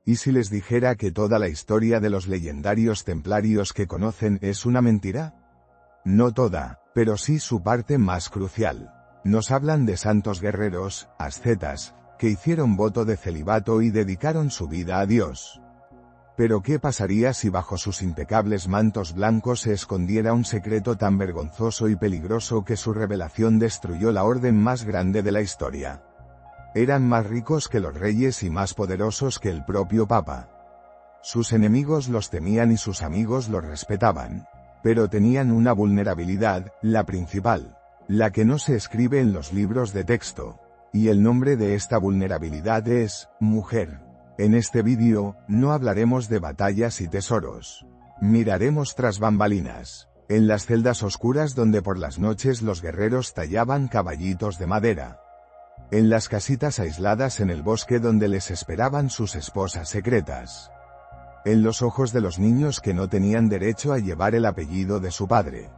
¿Y si les dijera que toda la historia de los legendarios templarios que conocen es una mentira? No toda, pero sí su parte más crucial. Nos hablan de santos guerreros, ascetas, que hicieron voto de celibato y dedicaron su vida a Dios. Pero ¿qué pasaría si bajo sus impecables mantos blancos se escondiera un secreto tan vergonzoso y peligroso que su revelación destruyó la orden más grande de la historia? Eran más ricos que los reyes y más poderosos que el propio Papa. Sus enemigos los temían y sus amigos los respetaban. Pero tenían una vulnerabilidad, la principal, la que no se escribe en los libros de texto. Y el nombre de esta vulnerabilidad es mujer. En este vídeo, no hablaremos de batallas y tesoros. Miraremos tras bambalinas, en las celdas oscuras donde por las noches los guerreros tallaban caballitos de madera. En las casitas aisladas en el bosque donde les esperaban sus esposas secretas. En los ojos de los niños que no tenían derecho a llevar el apellido de su padre.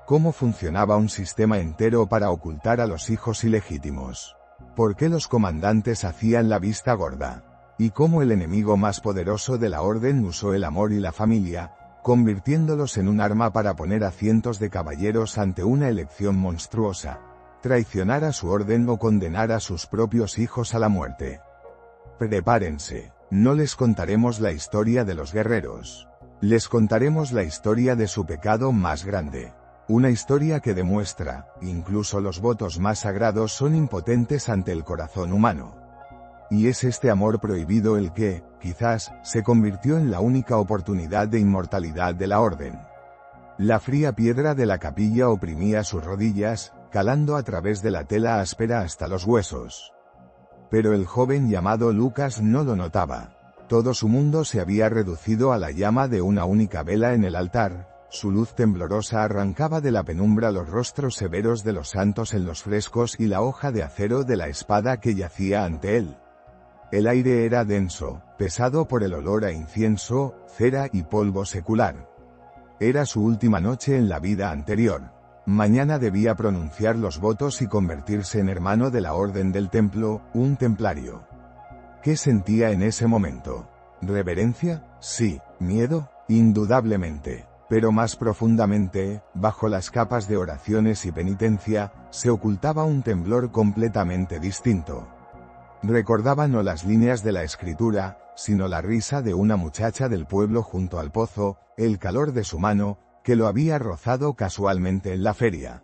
¿Cómo funcionaba un sistema entero para ocultar a los hijos ilegítimos? ¿Por qué los comandantes hacían la vista gorda? Y cómo el enemigo más poderoso de la orden usó el amor y la familia, convirtiéndolos en un arma para poner a cientos de caballeros ante una elección monstruosa: traicionar a su orden o condenar a sus propios hijos a la muerte. Prepárense, no les contaremos la historia de los guerreros. Les contaremos la historia de su pecado más grande. Una historia que demuestra, incluso los votos más sagrados son impotentes ante el corazón humano. Y es este amor prohibido el que, quizás, se convirtió en la única oportunidad de inmortalidad de la orden. La fría piedra de la capilla oprimía sus rodillas, calando a través de la tela áspera hasta los huesos. Pero el joven llamado Lucas no lo notaba. Todo su mundo se había reducido a la llama de una única vela en el altar. Su luz temblorosa arrancaba de la penumbra los rostros severos de los santos en los frescos y la hoja de acero de la espada que yacía ante él. El aire era denso, pesado por el olor a incienso, cera y polvo secular. Era su última noche en la vida anterior. Mañana debía pronunciar los votos y convertirse en hermano de la Orden del Templo, un templario. ¿Qué sentía en ese momento? ¿Reverencia? Sí. ¿Miedo? Indudablemente. Pero más profundamente, bajo las capas de oraciones y penitencia, se ocultaba un temblor completamente distinto. Recordaba no las líneas de la escritura, sino la risa de una muchacha del pueblo junto al pozo, el calor de su mano, que lo había rozado casualmente en la feria.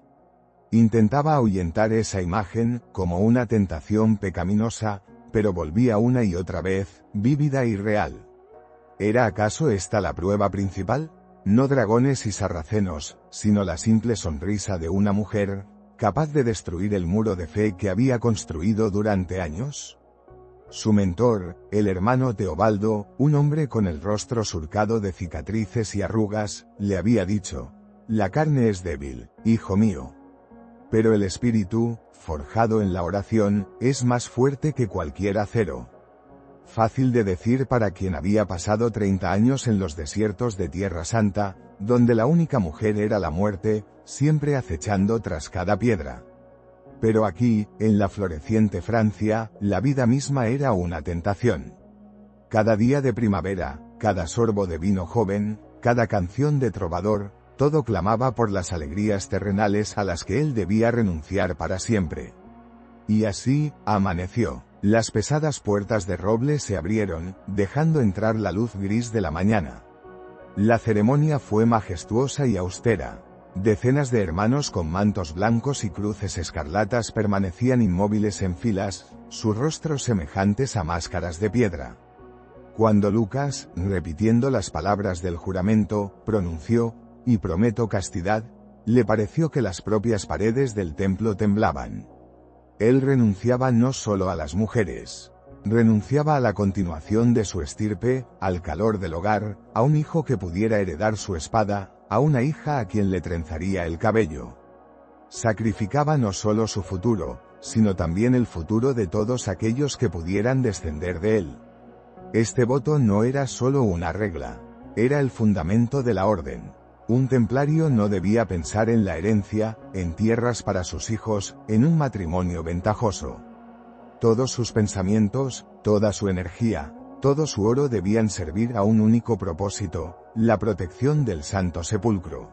Intentaba ahuyentar esa imagen, como una tentación pecaminosa, pero volvía una y otra vez, vívida y real. ¿Era acaso esta la prueba principal? No dragones y sarracenos, sino la simple sonrisa de una mujer, capaz de destruir el muro de fe que había construido durante años. Su mentor, el hermano Teobaldo, un hombre con el rostro surcado de cicatrices y arrugas, le había dicho: «La carne es débil, hijo mío. Pero el espíritu, forjado en la oración, es más fuerte que cualquier acero». Fácil de decir para quien había pasado 30 años en los desiertos de Tierra Santa, donde la única mujer era la muerte, siempre acechando tras cada piedra. Pero aquí, en la floreciente Francia, la vida misma era una tentación. Cada día de primavera, cada sorbo de vino joven, cada canción de trovador, todo clamaba por las alegrías terrenales a las que él debía renunciar para siempre. Y así, amaneció. Las pesadas puertas de roble se abrieron, dejando entrar la luz gris de la mañana. La ceremonia fue majestuosa y austera. Decenas de hermanos con mantos blancos y cruces escarlatas permanecían inmóviles en filas, sus rostros semejantes a máscaras de piedra. Cuando Lucas, repitiendo las palabras del juramento, pronunció: «Y prometo castidad», le pareció que las propias paredes del templo temblaban. Él renunciaba no solo a las mujeres. Renunciaba a la continuación de su estirpe, al calor del hogar, a un hijo que pudiera heredar su espada, a una hija a quien le trenzaría el cabello. Sacrificaba no solo su futuro, sino también el futuro de todos aquellos que pudieran descender de él. Este voto no era solo una regla, era el fundamento de la orden. Un templario no debía pensar en la herencia, en tierras para sus hijos, en un matrimonio ventajoso. Todos sus pensamientos, toda su energía, Todo su oro debían servir a un único propósito, la protección del Santo Sepulcro.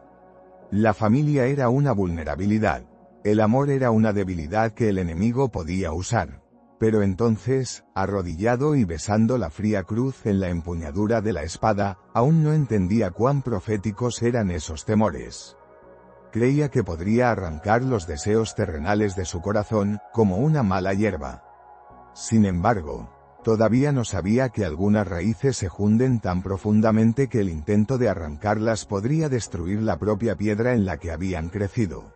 La familia era una vulnerabilidad. El amor era una debilidad que el enemigo podía usar. Pero entonces, arrodillado y besando la fría cruz en la empuñadura de la espada, aún no entendía cuán proféticos eran esos temores. Creía que podría arrancar los deseos terrenales de su corazón, como una mala hierba. Sin embargo, todavía no sabía que algunas raíces se hunden tan profundamente que el intento de arrancarlas podría destruir la propia piedra en la que habían crecido.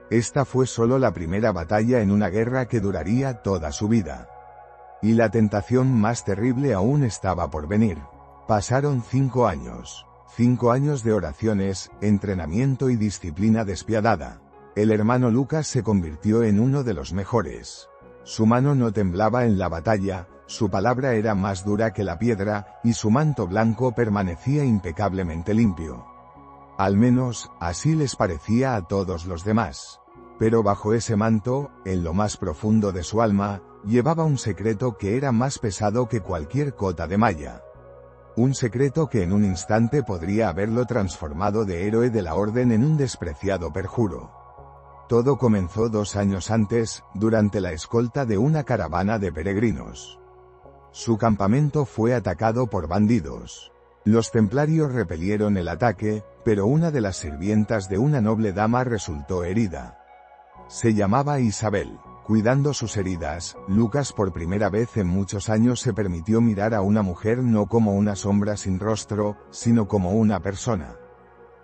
Esta fue solo la primera batalla en una guerra que duraría toda su vida. Y la tentación más terrible aún estaba por venir. Pasaron 5 años. 5 años de oraciones, entrenamiento y disciplina despiadada. El hermano Lucas se convirtió en uno de los mejores. Su mano no temblaba en la batalla, su palabra era más dura que la piedra, y su manto blanco permanecía impecablemente limpio. Al menos, así les parecía a todos los demás. Pero bajo ese manto, en lo más profundo de su alma, llevaba un secreto que era más pesado que cualquier cota de malla. Un secreto que en un instante podría haberlo transformado de héroe de la orden en un despreciado perjuro. Todo comenzó 2 años antes, durante la escolta de una caravana de peregrinos. Su campamento fue atacado por bandidos. Los templarios repelieron el ataque, pero una de las sirvientas de una noble dama resultó herida. Se llamaba Isabel. Cuidando sus heridas, Lucas por primera vez en muchos años se permitió mirar a una mujer no como una sombra sin rostro, sino como una persona.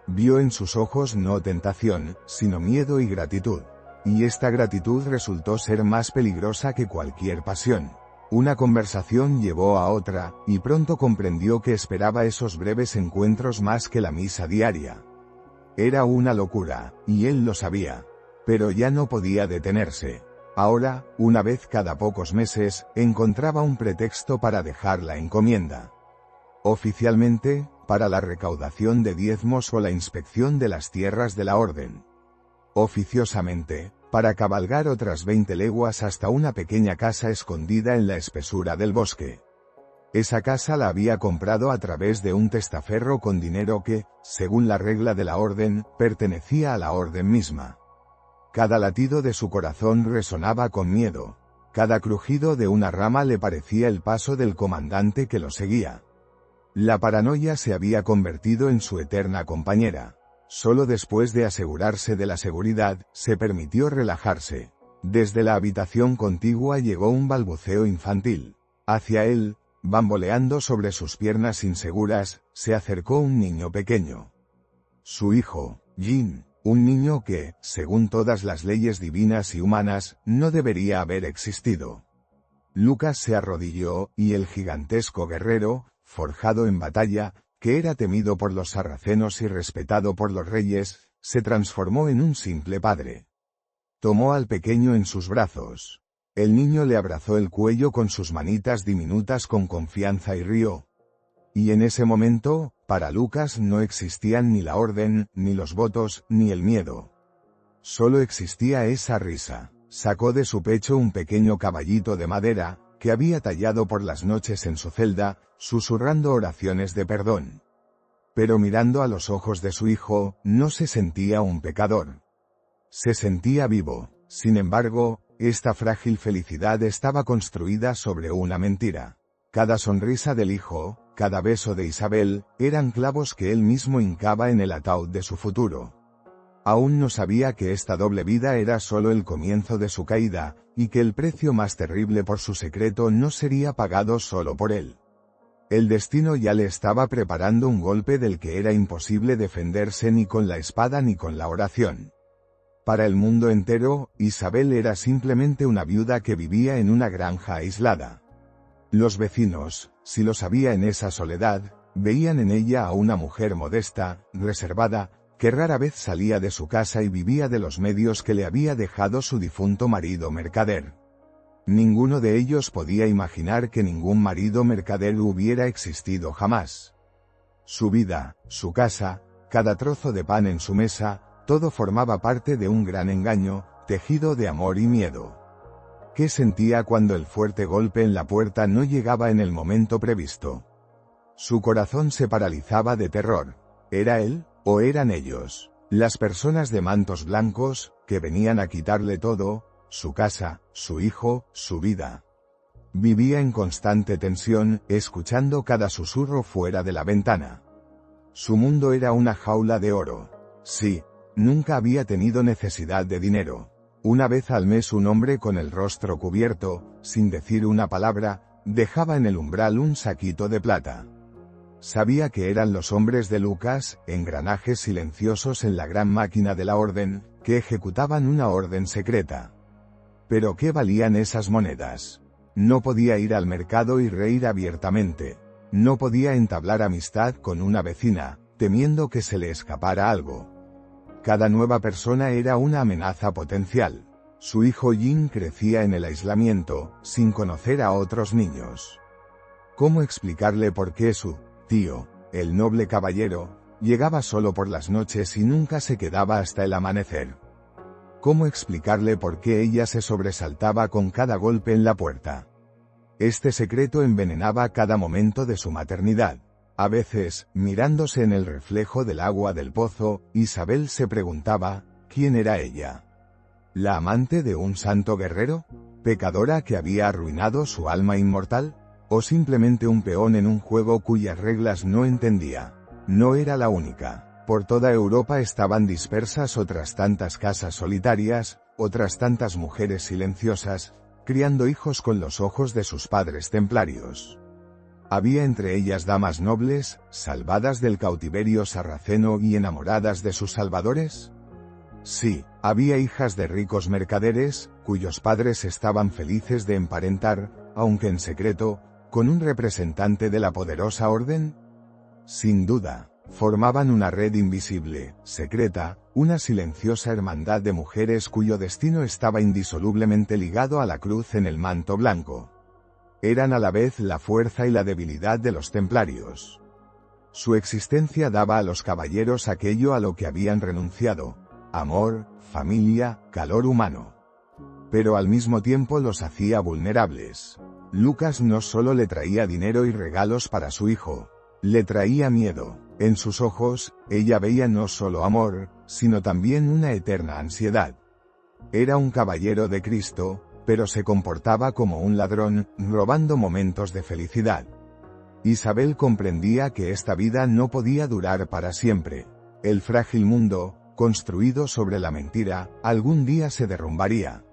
Vio en sus ojos no tentación, sino miedo y gratitud. Y esta gratitud resultó ser más peligrosa que cualquier pasión. Una conversación llevó a otra, y pronto comprendió que esperaba esos breves encuentros más que la misa diaria. Era una locura, y él lo sabía. Pero ya no podía detenerse. Ahora, una vez cada pocos meses, encontraba un pretexto para dejar la encomienda. Oficialmente, para la recaudación de diezmos o la inspección de las tierras de la orden. Oficiosamente, para cabalgar otras 20 leguas hasta una pequeña casa escondida en la espesura del bosque. Esa casa la había comprado a través de un testaferro con dinero que, según la regla de la orden, pertenecía a la orden misma. Cada latido de su corazón resonaba con miedo. Cada crujido de una rama le parecía el paso del comandante que lo seguía. La paranoia se había convertido en su eterna compañera. Solo después de asegurarse de la seguridad, se permitió relajarse. Desde la habitación contigua llegó un balbuceo infantil. Hacia él, bamboleando sobre sus piernas inseguras, se acercó un niño pequeño. Su hijo, Jin, un niño que, según todas las leyes divinas y humanas, no debería haber existido. Lucas se arrodilló, y el gigantesco guerrero, forjado en batalla, que era temido por los sarracenos y respetado por los reyes, se transformó en un simple padre. Tomó al pequeño en sus brazos. El niño le abrazó el cuello con sus manitas diminutas con confianza y rió. Y en ese momento, para Lucas no existían ni la orden, ni los votos, ni el miedo. Solo existía esa risa. Sacó de su pecho un pequeño caballito de madera, que había tallado por las noches en su celda, susurrando oraciones de perdón. Pero mirando a los ojos de su hijo, no se sentía un pecador. Se sentía vivo. Sin embargo, esta frágil felicidad estaba construida sobre una mentira. Cada sonrisa del hijo, cada beso de Isabel, eran clavos que él mismo hincaba en el ataúd de su futuro. Aún no sabía que esta doble vida era solo el comienzo de su caída, y que el precio más terrible por su secreto no sería pagado solo por él. El destino ya le estaba preparando un golpe del que era imposible defenderse ni con la espada ni con la oración. Para el mundo entero, Isabel era simplemente una viuda que vivía en una granja aislada. Los vecinos, si lo sabía en esa soledad, veían en ella a una mujer modesta, reservada, que rara vez salía de su casa y vivía de los medios que le había dejado su difunto marido mercader. Ninguno de ellos podía imaginar que ningún marido mercader hubiera existido jamás. Su vida, su casa, cada trozo de pan en su mesa, todo formaba parte de un gran engaño, tejido de amor y miedo. ¿Qué sentía cuando el fuerte golpe en la puerta no llegaba en el momento previsto? Su corazón se paralizaba de terror. ¿Era él, o eran ellos, las personas de mantos blancos, que venían a quitarle todo, su casa, su hijo, su vida? Vivía en constante tensión, escuchando cada susurro fuera de la ventana. Su mundo era una jaula de oro. Sí, nunca había tenido necesidad de dinero. Una vez al mes un hombre con el rostro cubierto, sin decir una palabra, dejaba en el umbral un saquito de plata. Sabía que eran los hombres de Lucas, engranajes silenciosos en la gran máquina de la orden, que ejecutaban una orden secreta. Pero ¿qué valían esas monedas? No podía ir al mercado y reír abiertamente. No podía entablar amistad con una vecina, temiendo que se le escapara algo. Cada nueva persona era una amenaza potencial. Su hijo Jin crecía en el aislamiento, sin conocer a otros niños. ¿Cómo explicarle por qué su tío, el noble caballero, llegaba solo por las noches y nunca se quedaba hasta el amanecer? ¿Cómo explicarle por qué ella se sobresaltaba con cada golpe en la puerta? Este secreto envenenaba cada momento de su maternidad. A veces, mirándose en el reflejo del agua del pozo, Isabel se preguntaba, ¿quién era ella? ¿La amante de un santo guerrero? ¿Pecadora que había arruinado su alma inmortal? ¿O simplemente un peón en un juego cuyas reglas no entendía? No era la única. Por toda Europa estaban dispersas otras tantas casas solitarias, otras tantas mujeres silenciosas, criando hijos con los ojos de sus padres templarios. Había entre ellas damas nobles, salvadas del cautiverio sarraceno y enamoradas de sus salvadores. Sí, había hijas de ricos mercaderes, cuyos padres estaban felices de emparentar, aunque en secreto, con un representante de la poderosa orden. Sin duda, formaban una red invisible, secreta, una silenciosa hermandad de mujeres cuyo destino estaba indisolublemente ligado a la cruz en el manto blanco. Eran a la vez la fuerza y la debilidad de los templarios. Su existencia daba a los caballeros aquello a lo que habían renunciado: amor, familia, calor humano. Pero al mismo tiempo los hacía vulnerables. Lucas no solo le traía dinero y regalos para su hijo, le traía miedo. En sus ojos, ella veía no solo amor, sino también una eterna ansiedad. Era un caballero de Cristo, pero se comportaba como un ladrón, robando momentos de felicidad. Isabel comprendía que esta vida no podía durar para siempre. El frágil mundo, construido sobre la mentira, algún día se derrumbaría.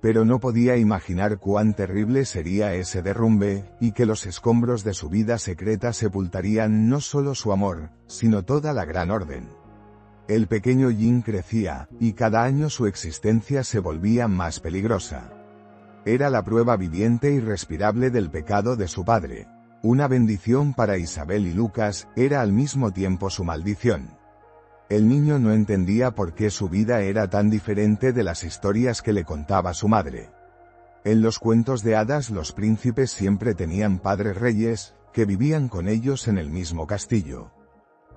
Pero no podía imaginar cuán terrible sería ese derrumbe, y que los escombros de su vida secreta sepultarían no solo su amor, sino toda la gran orden. El pequeño Jin crecía, y cada año su existencia se volvía más peligrosa. Era la prueba viviente y respirable del pecado de su padre. Una bendición para Isabel y Lucas, era al mismo tiempo su maldición. El niño no entendía por qué su vida era tan diferente de las historias que le contaba su madre. En los cuentos de hadas los príncipes siempre tenían padres reyes, que vivían con ellos en el mismo castillo.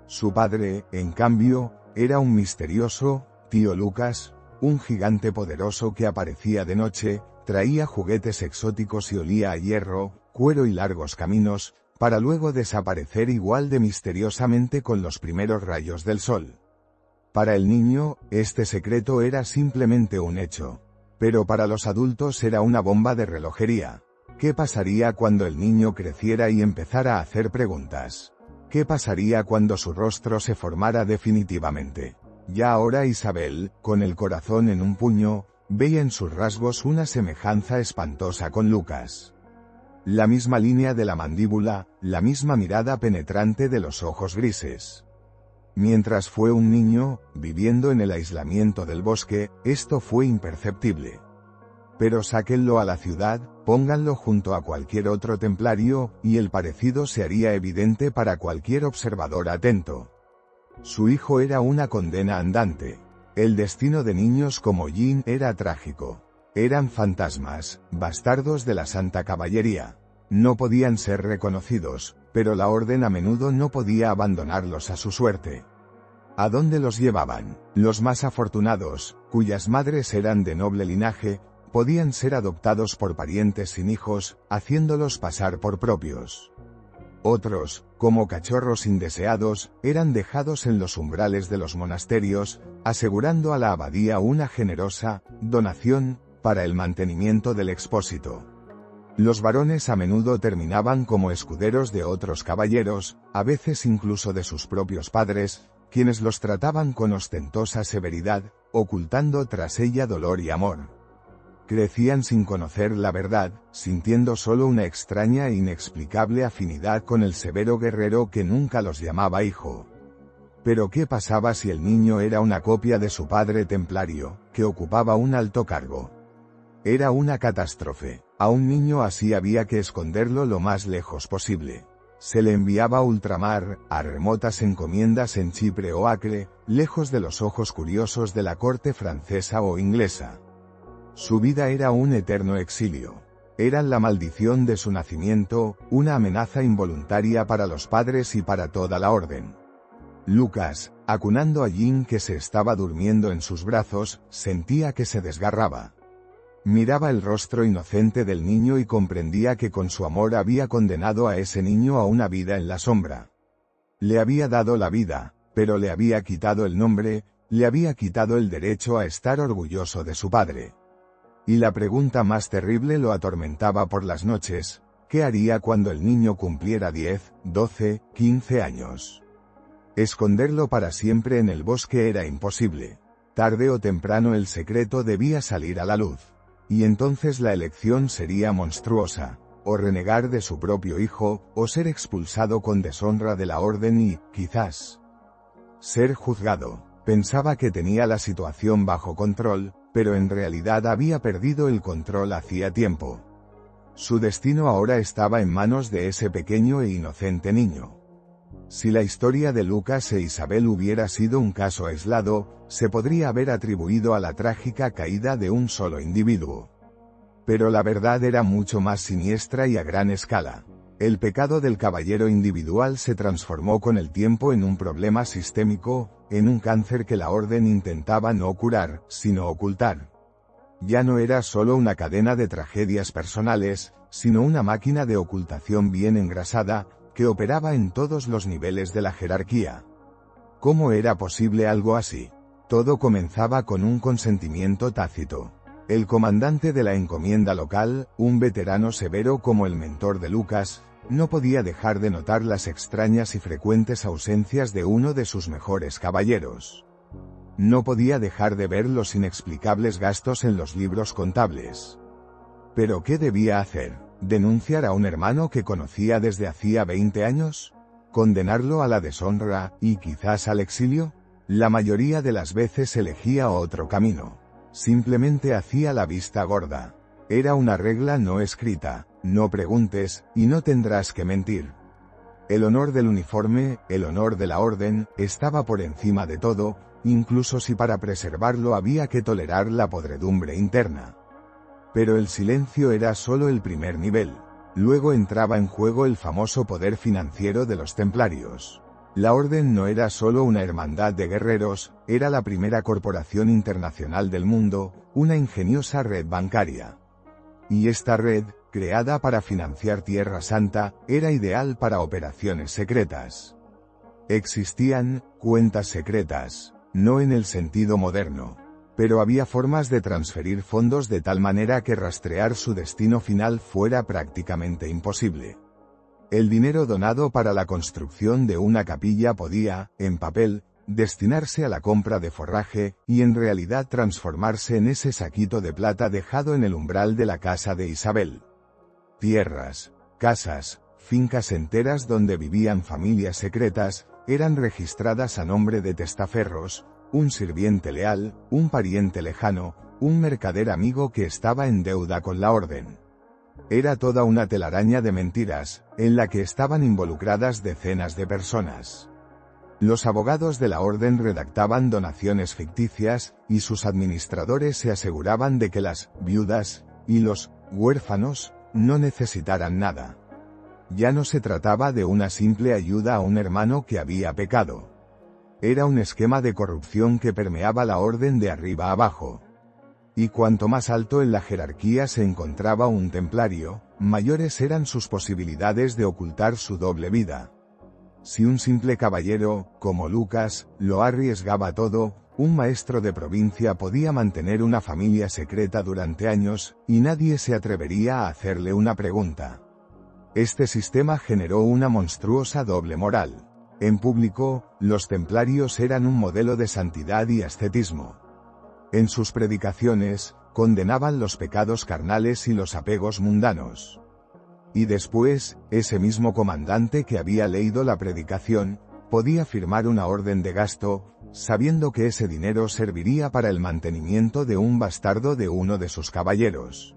Su padre, en cambio, era un misterioso tío Lucas, un gigante poderoso que aparecía de noche, traía juguetes exóticos y olía a hierro, cuero y largos caminos, para luego desaparecer igual de misteriosamente con los primeros rayos del sol. Para el niño, este secreto era simplemente un hecho. Pero para los adultos era una bomba de relojería. ¿Qué pasaría cuando el niño creciera y empezara a hacer preguntas? ¿Qué pasaría cuando su rostro se formara definitivamente? Ya ahora Isabel, con el corazón en un puño, veía en sus rasgos una semejanza espantosa con Lucas. La misma línea de la mandíbula, la misma mirada penetrante de los ojos grises. Mientras fue un niño, viviendo en el aislamiento del bosque, esto fue imperceptible. Pero sáquenlo a la ciudad, pónganlo junto a cualquier otro templario, y el parecido se haría evidente para cualquier observador atento. Su hijo era una condena andante. El destino de niños como Jin era trágico. Eran fantasmas, bastardos de la Santa Caballería. No podían ser reconocidos, pero la orden a menudo no podía abandonarlos a su suerte. ¿A dónde los llevaban? Los más afortunados, cuyas madres eran de noble linaje, podían ser adoptados por parientes sin hijos, haciéndolos pasar por propios. Otros, como cachorros indeseados, eran dejados en los umbrales de los monasterios, asegurando a la abadía una generosa donación para el mantenimiento del expósito. Los varones a menudo terminaban como escuderos de otros caballeros, a veces incluso de sus propios padres, quienes los trataban con ostentosa severidad, ocultando tras ella dolor y amor. Crecían sin conocer la verdad, sintiendo solo una extraña e inexplicable afinidad con el severo guerrero que nunca los llamaba hijo. Pero ¿qué pasaba si el niño era una copia de su padre templario, que ocupaba un alto cargo? Era una catástrofe. A un niño así había que esconderlo lo más lejos posible. Se le enviaba a ultramar, a remotas encomiendas en Chipre o Acre, lejos de los ojos curiosos de la corte francesa o inglesa. Su vida era un eterno exilio. Eran la maldición de su nacimiento, una amenaza involuntaria para los padres y para toda la orden. Lucas, acunando a Jean que se estaba durmiendo en sus brazos, sentía que se desgarraba. Miraba el rostro inocente del niño y comprendía que con su amor había condenado a ese niño a una vida en la sombra. Le había dado la vida, pero le había quitado el nombre, le había quitado el derecho a estar orgulloso de su padre. Y la pregunta más terrible lo atormentaba por las noches: ¿qué haría cuando el niño cumpliera 10, 12, 15 años? Esconderlo para siempre en el bosque era imposible. Tarde o temprano el secreto debía salir a la luz. Y entonces la elección sería monstruosa: o renegar de su propio hijo, o ser expulsado con deshonra de la orden y, quizás, ser juzgado. Pensaba que tenía la situación bajo control, pero en realidad había perdido el control hacía tiempo. Su destino ahora estaba en manos de ese pequeño e inocente niño. Si la historia de Lucas e Isabel hubiera sido un caso aislado, se podría haber atribuido a la trágica caída de un solo individuo. Pero la verdad era mucho más siniestra y a gran escala. El pecado del caballero individual se transformó con el tiempo en un problema sistémico, en un cáncer que la orden intentaba no curar, sino ocultar. Ya no era solo una cadena de tragedias personales, sino una máquina de ocultación bien engrasada, que operaba en todos los niveles de la jerarquía. ¿Cómo era posible algo así? Todo comenzaba con un consentimiento tácito. El comandante de la encomienda local, un veterano severo como el mentor de Lucas, no podía dejar de notar las extrañas y frecuentes ausencias de uno de sus mejores caballeros. No podía dejar de ver los inexplicables gastos en los libros contables. ¿Pero qué debía hacer? ¿Denunciar a un hermano que conocía desde hacía 20 años? ¿Condenarlo a la deshonra, y quizás al exilio? La mayoría de las veces elegía otro camino. Simplemente hacía la vista gorda. Era una regla no escrita: no preguntes, y no tendrás que mentir. El honor del uniforme, el honor de la orden, estaba por encima de todo, incluso si para preservarlo había que tolerar la podredumbre interna. Pero el silencio era solo el primer nivel. Luego entraba en juego el famoso poder financiero de los templarios. La orden no era solo una hermandad de guerreros, era la primera corporación internacional del mundo, una ingeniosa red bancaria. Y esta red, creada para financiar Tierra Santa, era ideal para operaciones secretas. Existían cuentas secretas, no en el sentido moderno. Pero había formas de transferir fondos de tal manera que rastrear su destino final fuera prácticamente imposible. El dinero donado para la construcción de una capilla podía, en papel, destinarse a la compra de forraje, y en realidad transformarse en ese saquito de plata dejado en el umbral de la casa de Isabel. Tierras, casas, fincas enteras donde vivían familias secretas, eran registradas a nombre de testaferros, un sirviente leal, un pariente lejano, un mercader amigo que estaba en deuda con la orden. Era toda una telaraña de mentiras, en la que estaban involucradas decenas de personas. Los abogados de la orden redactaban donaciones ficticias, y sus administradores se aseguraban de que las viudas y los huérfanos no necesitaran nada. Ya no se trataba de una simple ayuda a un hermano que había pecado. Era un esquema de corrupción que permeaba la orden de arriba abajo. Y cuanto más alto en la jerarquía se encontraba un templario, mayores eran sus posibilidades de ocultar su doble vida. Si un simple caballero, como Lucas, lo arriesgaba todo, un maestro de provincia podía mantener una familia secreta durante años, y nadie se atrevería a hacerle una pregunta. Este sistema generó una monstruosa doble moral. En público, los templarios eran un modelo de santidad y ascetismo. En sus predicaciones, condenaban los pecados carnales y los apegos mundanos. Y después, ese mismo comandante que había leído la predicación, podía firmar una orden de gasto, sabiendo que ese dinero serviría para el mantenimiento de un bastardo de uno de sus caballeros.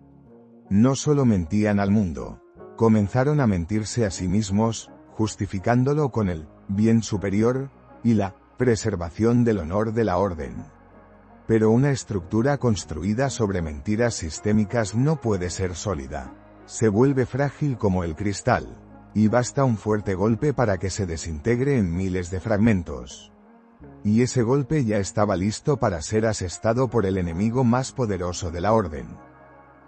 No solo mentían al mundo, comenzaron a mentirse a sí mismos, justificándolo con el bien superior y la preservación del honor de la orden. Pero una estructura construida sobre mentiras sistémicas no puede ser sólida. Se vuelve frágil como el cristal, y basta un fuerte golpe para que se desintegre en miles de fragmentos. Y ese golpe ya estaba listo para ser asestado por el enemigo más poderoso de la orden.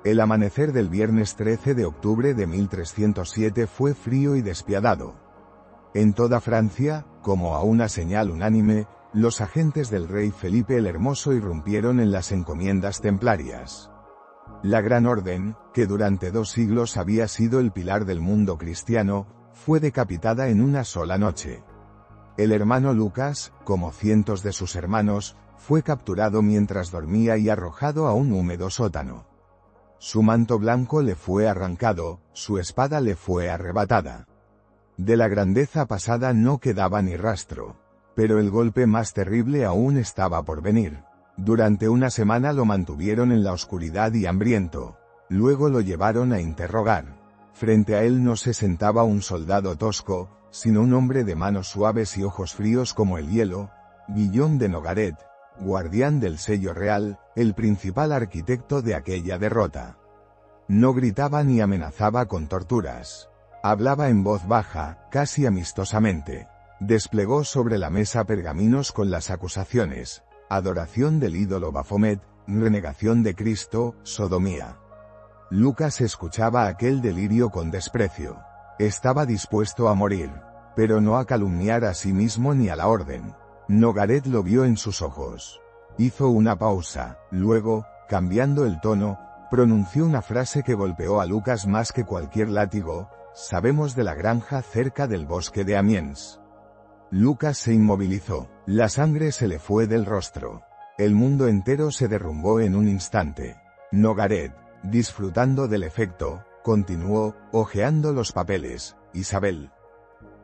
El amanecer del viernes 13 de octubre de 1307 fue frío y despiadado. En toda Francia, como a una señal unánime, los agentes del rey Felipe el Hermoso irrumpieron en las encomiendas templarias. La Gran Orden, que durante 2 siglos había sido el pilar del mundo cristiano, fue decapitada en una sola noche. El hermano Lucas, como cientos de sus hermanos, fue capturado mientras dormía y arrojado a un húmedo sótano. Su manto blanco le fue arrancado, su espada le fue arrebatada. De la grandeza pasada no quedaba ni rastro. Pero el golpe más terrible aún estaba por venir. Durante una semana lo mantuvieron en la oscuridad y hambriento. Luego lo llevaron a interrogar. Frente a él no se sentaba un soldado tosco, sino un hombre de manos suaves y ojos fríos como el hielo, Guillaume de Nogaret, guardián del sello real, el principal arquitecto de aquella derrota. No gritaba ni amenazaba con torturas. Hablaba en voz baja, casi amistosamente. Desplegó sobre la mesa pergaminos con las acusaciones: adoración del ídolo Baphomet, renegación de Cristo, sodomía. Lucas escuchaba aquel delirio con desprecio. Estaba dispuesto a morir, pero no a calumniar a sí mismo ni a la orden. Nogaret lo vio en sus ojos. Hizo una pausa, luego, cambiando el tono, pronunció una frase que golpeó a Lucas más que cualquier látigo: sabemos de la granja cerca del bosque de Amiens. Lucas se inmovilizó, la sangre se le fue del rostro. El mundo entero se derrumbó en un instante. Nogaret, disfrutando del efecto, continuó, hojeando los papeles: Isabel,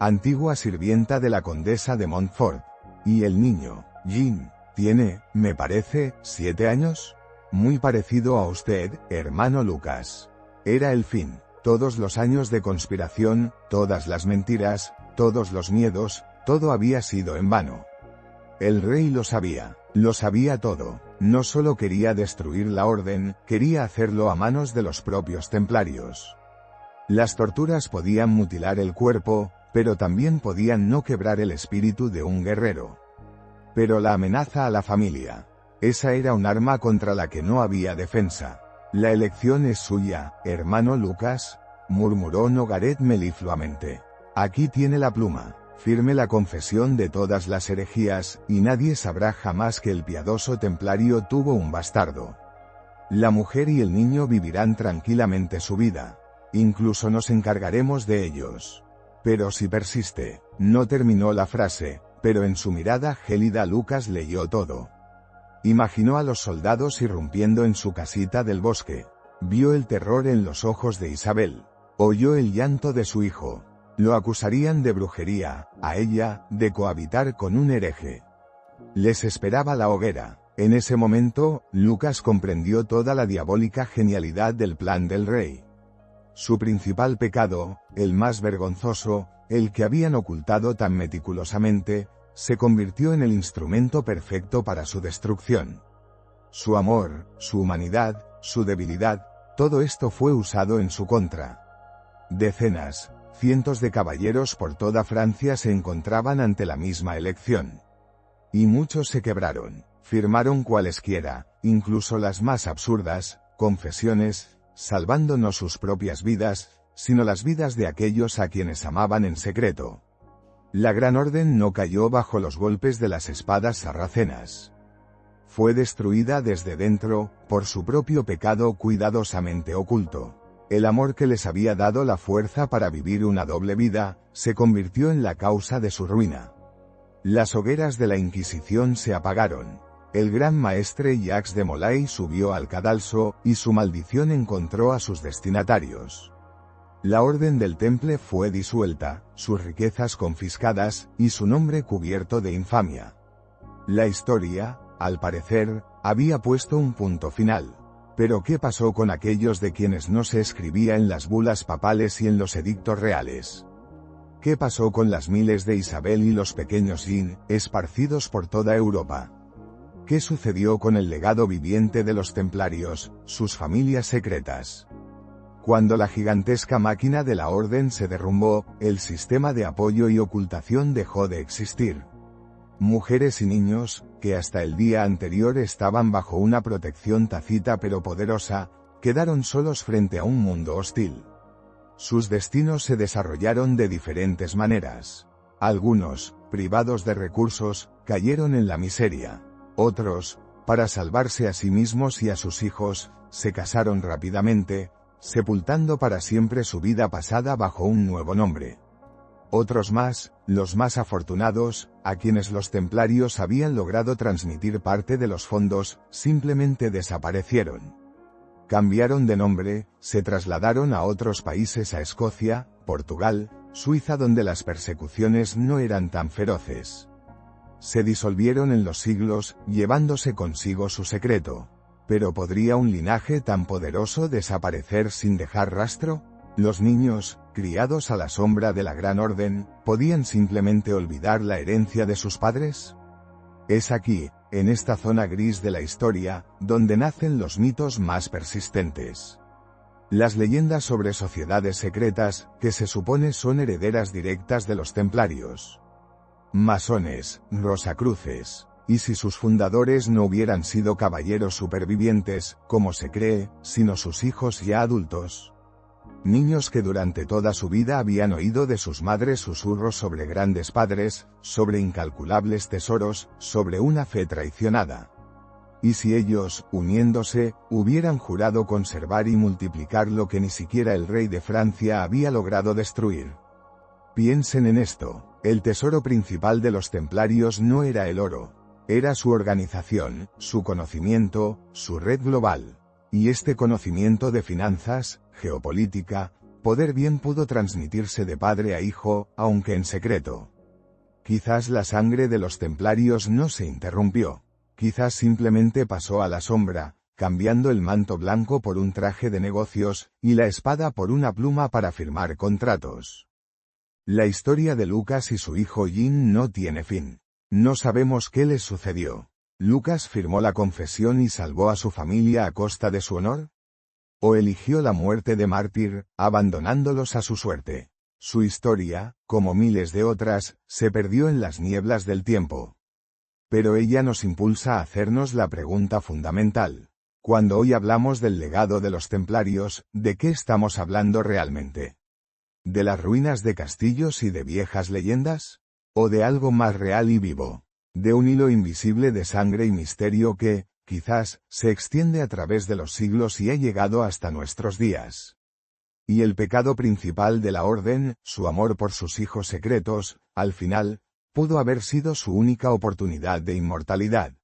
antigua sirvienta de la condesa de Montfort. Y el niño, Jean, tiene, me parece, 7 años. Muy parecido a usted, hermano Lucas. Era el fin. Todos los años de conspiración, todas las mentiras, todos los miedos, todo había sido en vano. El rey lo sabía todo. No solo quería destruir la orden, quería hacerlo a manos de los propios templarios. Las torturas podían mutilar el cuerpo, pero también podían no quebrar el espíritu de un guerrero. Pero la amenaza a la familia, esa era un arma contra la que no había defensa. La elección es suya, hermano Lucas, murmuró Nogaret melifluamente. Aquí tiene la pluma. Firme la confesión de todas las herejías, y nadie sabrá jamás que el piadoso templario tuvo un bastardo. La mujer y el niño vivirán tranquilamente su vida. Incluso nos encargaremos de ellos. Pero si persiste. No terminó la frase, pero en su mirada gélida Lucas leyó todo. Imaginó a los soldados irrumpiendo en su casita del bosque. Vio el terror en los ojos de Isabel. Oyó el llanto de su hijo. Lo acusarían de brujería, a ella, de cohabitar con un hereje. Les esperaba la hoguera. En ese momento, Lucas comprendió toda la diabólica genialidad del plan del rey. Su principal pecado, el más vergonzoso, el que habían ocultado tan meticulosamente, se convirtió en el instrumento perfecto para su destrucción. Su amor, su humanidad, su debilidad, todo esto fue usado en su contra. Decenas, cientos de caballeros por toda Francia se encontraban ante la misma elección. Y muchos se quebraron. Firmaron cualesquiera, incluso las más absurdas, confesiones, salvando no sus propias vidas, sino las vidas de aquellos a quienes amaban en secreto. La Gran Orden no cayó bajo los golpes de las espadas sarracenas. Fue destruida desde dentro, por su propio pecado cuidadosamente oculto. El amor que les había dado la fuerza para vivir una doble vida, se convirtió en la causa de su ruina. Las hogueras de la Inquisición se apagaron. El gran maestre Jacques de Molay subió al cadalso, y su maldición encontró a sus destinatarios. La Orden del Temple fue disuelta, sus riquezas confiscadas, y su nombre cubierto de infamia. La historia, al parecer, había puesto un punto final. Pero ¿qué pasó con aquellos de quienes no se escribía en las bulas papales y en los edictos reales? ¿Qué pasó con las miles de Isabel y los pequeños Jean, esparcidos por toda Europa? ¿Qué sucedió con el legado viviente de los templarios, sus familias secretas? Cuando la gigantesca máquina de la Orden se derrumbó, el sistema de apoyo y ocultación dejó de existir. Mujeres y niños, que hasta el día anterior estaban bajo una protección tácita pero poderosa, quedaron solos frente a un mundo hostil. Sus destinos se desarrollaron de diferentes maneras. Algunos, privados de recursos, cayeron en la miseria. Otros, para salvarse a sí mismos y a sus hijos, se casaron rápidamente, sepultando para siempre su vida pasada bajo un nuevo nombre. Otros más, los más afortunados, a quienes los templarios habían logrado transmitir parte de los fondos, simplemente desaparecieron. Cambiaron de nombre, se trasladaron a otros países, a Escocia, Portugal, Suiza, donde las persecuciones no eran tan feroces. Se disolvieron en los siglos, llevándose consigo su secreto. ¿Pero podría un linaje tan poderoso desaparecer sin dejar rastro? Los niños, criados a la sombra de la Gran Orden, ¿podían simplemente olvidar la herencia de sus padres? Es aquí, en esta zona gris de la historia, donde nacen los mitos más persistentes. Las leyendas sobre sociedades secretas, que se supone son herederas directas de los templarios. Masones, rosacruces. Y si sus fundadores no hubieran sido caballeros supervivientes, como se cree, sino sus hijos ya adultos. Niños que durante toda su vida habían oído de sus madres susurros sobre grandes padres, sobre incalculables tesoros, sobre una fe traicionada. Y si ellos, uniéndose, hubieran jurado conservar y multiplicar lo que ni siquiera el rey de Francia había logrado destruir. Piensen en esto, el tesoro principal de los templarios no era el oro. Era su organización, su conocimiento, su red global. Y este conocimiento de finanzas, geopolítica, poder bien pudo transmitirse de padre a hijo, aunque en secreto. Quizás la sangre de los templarios no se interrumpió. Quizás simplemente pasó a la sombra, cambiando el manto blanco por un traje de negocios, y la espada por una pluma para firmar contratos. La historia de Lucas y su hijo Jean no tiene fin. No sabemos qué les sucedió. ¿Lucas firmó la confesión y salvó a su familia a costa de su honor? ¿O eligió la muerte de mártir, abandonándolos a su suerte? Su historia, como miles de otras, se perdió en las nieblas del tiempo. Pero ella nos impulsa a hacernos la pregunta fundamental. Cuando hoy hablamos del legado de los templarios, ¿de qué estamos hablando realmente? ¿De las ruinas de castillos y de viejas leyendas? ¿O de algo más real y vivo? De un hilo invisible de sangre y misterio que, quizás, se extiende a través de los siglos y ha llegado hasta nuestros días. Y el pecado principal de la Orden, su amor por sus hijos secretos, al final, pudo haber sido su única oportunidad de inmortalidad.